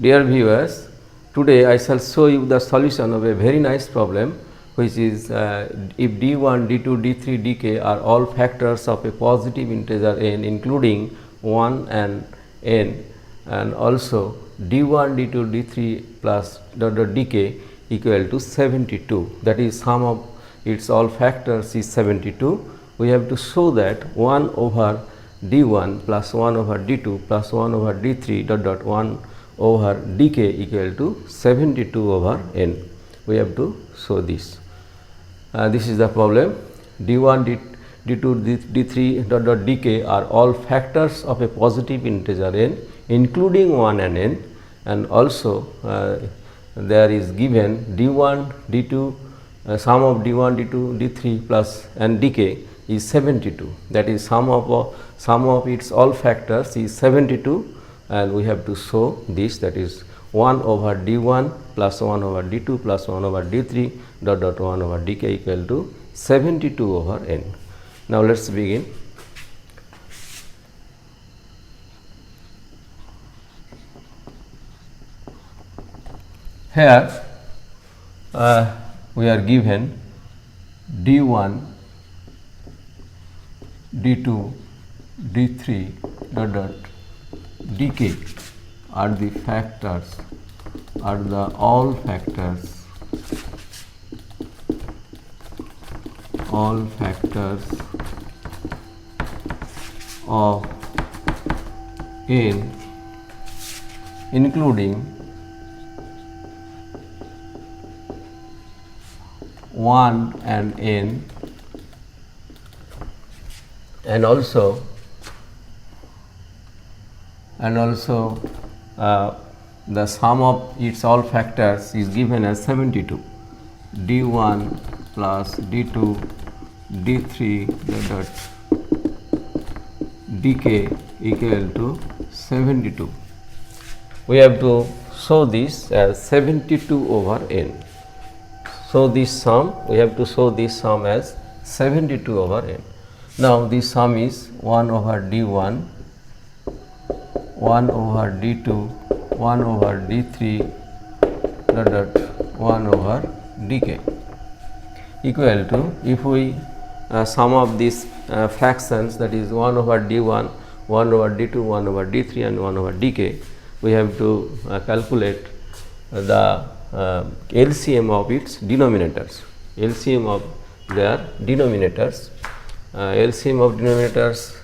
Dear viewers, today I shall show you the solution of a very nice problem, which is if d1, d2, d3, dk are all factors of a positive integer n including 1 and n, and also d1, d2, d3 plus dk equal to 72, that is sum of its all factors is 72. We have to show that 1 over d1 plus 1 over d2 plus 1 over d3 1 over dk equal to 72 over n. We have to show this. This is the problem. d1, d2, d3 dk are all factors of a positive integer n including 1 and n, and also there is given d1, d2 sum of d1, d2, d3 plus and dk is 72, that is sum of its all factors is 72, and we have to show this, that is 1 over d1 plus 1 over d2 plus 1 over d3 1 over dk equal to 72 over n. Now, let us begin. Here we are given d1, d2, d3 dk are the factors, are the all factors of n including 1 and n, and also the sum of its all factors is given as 72, d1 plus d2 d3 dk equal to 72. We have to show this as 72 over n. So, this sum, we have to show this sum as 72 over n. Now, this sum is 1 over d1, 1 over d2, 1 over d3 1 over dk equal to, if we sum of these fractions, that is 1 over d1, 1 over d2, 1 over d3 and 1 over dk, we have to calculate the LCM of its denominators, LCM of their denominators, LCM of denominators,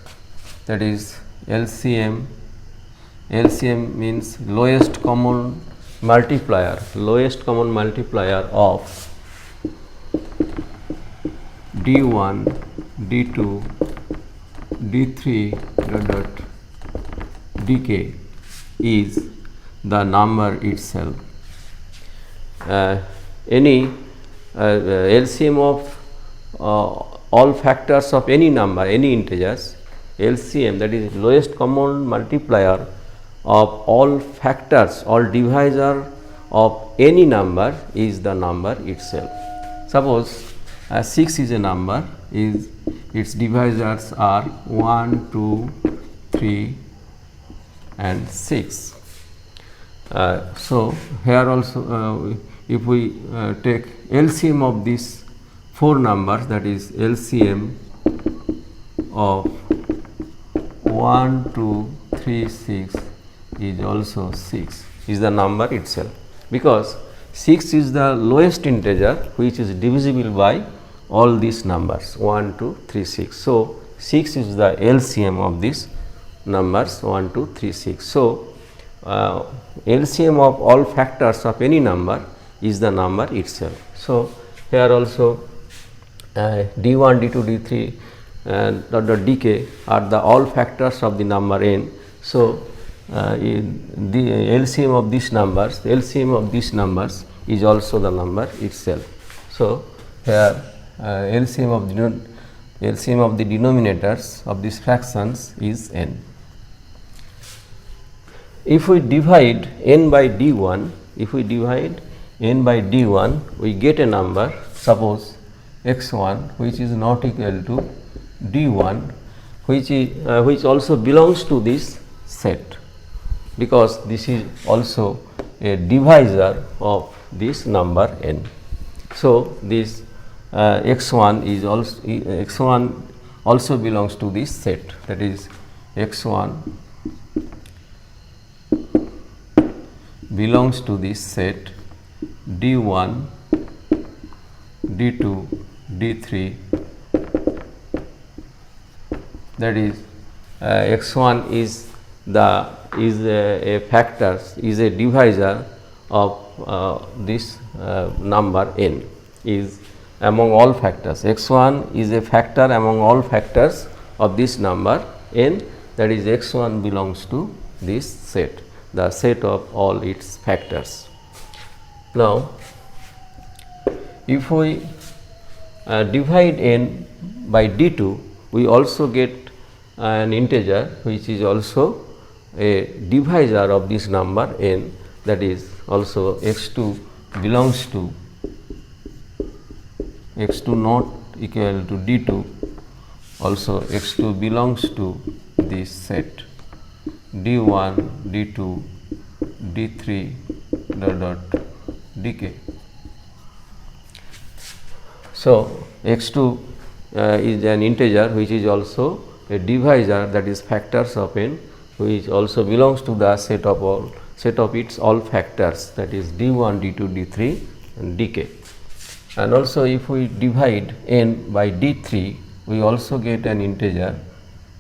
that is LCM means lowest common multiplier of d1, d2, d3 dk is the number itself. Any LCM of all factors of any number, any integers, LCM, that is lowest common multiplier of all factors, all divisor of any number is the number itself. Suppose 6 is a number, its divisors are 1, 2, 3 and 6. So, here also if we take LCM of these 4 numbers, that is LCM of 1, 2, 3, 6 is also 6, is the number itself, because 6 is the lowest integer which is divisible by all these numbers 1, 2, 3, 6. So, 6 is the LCM of these numbers 1, 2, 3, 6. So, LCM of all factors of any number is the number itself. So, here also d1, d2, d3 and dk are the all factors of the number n. So, the LCM of these numbers is also the number itself. So, here LCM of the denominators of these fractions is n. If we divide n by d1, we get a number, suppose x1, which is not equal to d1, which also belongs to this set. because this is also a divisor of this number n. So, this x1 is also x1 also belongs to this set, that is x1 belongs to this set d1, d2, d3, that is x1 is a factor, is a divisor of this number n, is among all factors. x1 is a factor among all factors of this number n, that is x1 belongs to this set, the set of all its factors. Now, if we divide n by d2, we also get an integer which is also a divisor of this number n, that is also x2 belongs to x2 not equal to d2, also x2 belongs to this set d1, d2, d3 dot dk. So, x2 is an integer which is also a divisor, that is factors of n, which also belongs to the set of its all factors, that is d1, d2, d3 and dk. And also if we divide n by d3, we also get an integer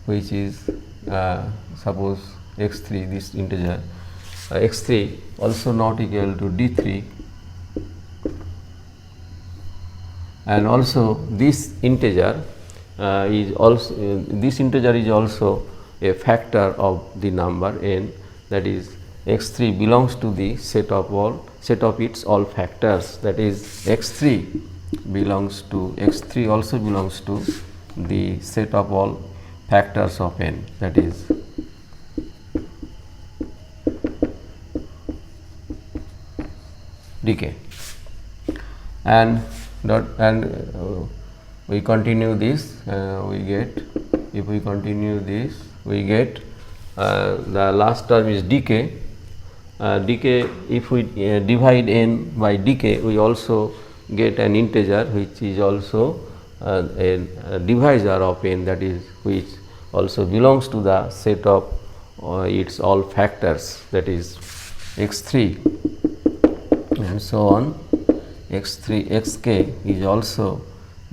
which is suppose x3, this integer x3 also not equal to d3, and also this integer is also a factor of the number n, that is x3 belongs to the set of its all factors, that is x3 also belongs to the set of all factors of n, that is dk. And we continue this, we get, if we continue this, we get the last term is dk. Dk, if we divide n by dk, we also get an integer which is also a divisor of n, that is which also belongs to the set of its all factors, that is x3 and so on. x3 xk is also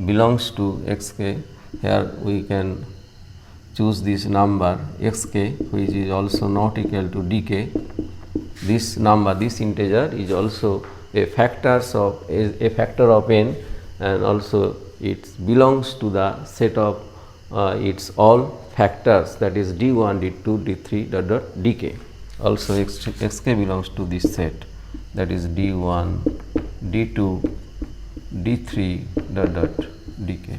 belongs to xk. Here we can choose this number xk, which is also not equal to dk. This number, this integer is also a factor of n, and also it belongs to the set of its all factors, that is d1, d2, d3 dot dk. Also xk belongs to this set, that is d1, d2, d3 dot dk.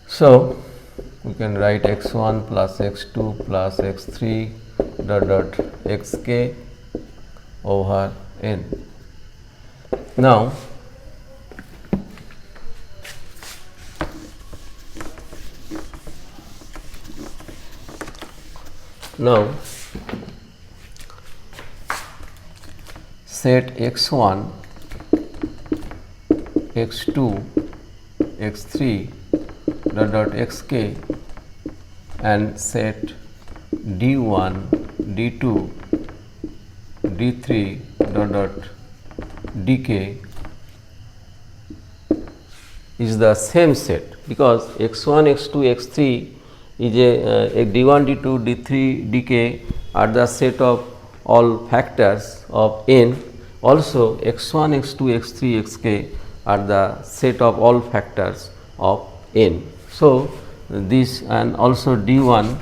So, we can write x1 plus x2 plus x3 dot xk over n. Now, set x1, x2, x3 dot xk and set d1, d2, d3 dot dk is the same set, because x1, x2, x3 is a d1, d2, d3, dk are the set of all factors of n. Also x1, x2, x3, xk are the set of all factors of n. So, this and also d1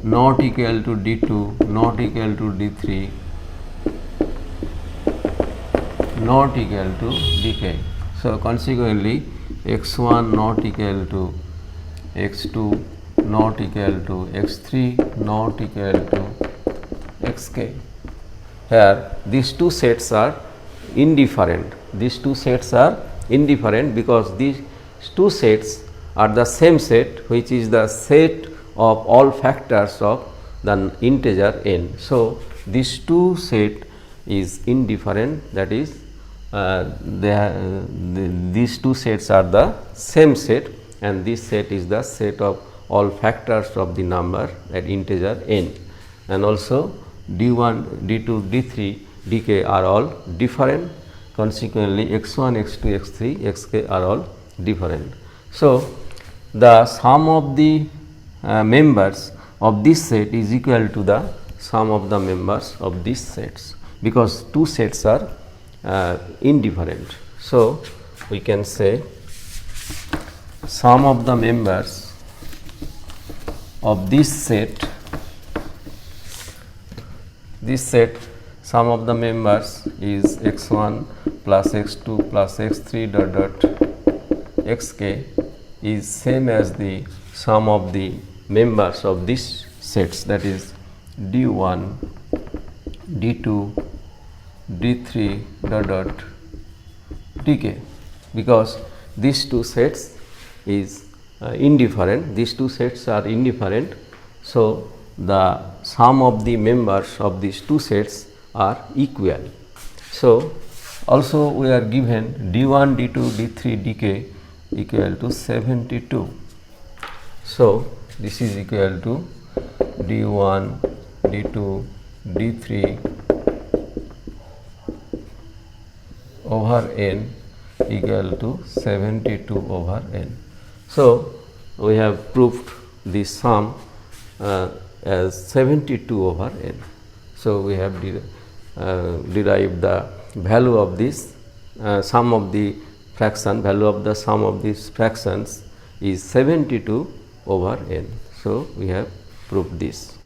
not equal to d2, not equal to d3, not equal to dk. So, consequently x1 not equal to x2, not equal to x3, not equal to xk. Here these two sets are indifferent. These two sets are indifferent because these two sets are the same set, which is the set of all factors of the integer n. So, these two set is indifferent, that is these two sets are the same set, and this set is the set of all factors of the number at integer n, and also d1, d2, d3, dk are all different. Consequently, x1, x2, x3, xk are all different. So, the sum of the members of this set is equal to the sum of the members of these sets, because two sets are indifferent. So, we can say sum of the members of this set, sum of the members is x1 plus x2 plus x3 dot dot xk is same as the sum of the members of these sets, that is d1, d2, d3 dot dot dk, because these two sets is indifferent, these two sets are indifferent. So, the sum of the members of these two sets are equal. So, also we are given d1, d2, d3, dk equal to 72. So, this is equal to d1, d2, d3 over n equal to 72 over n. So, we have proved the sum as 72 over n. So, we have derived the value of this sum of the fraction, value of the sum of these fractions is 72 over n. So, we have proved this.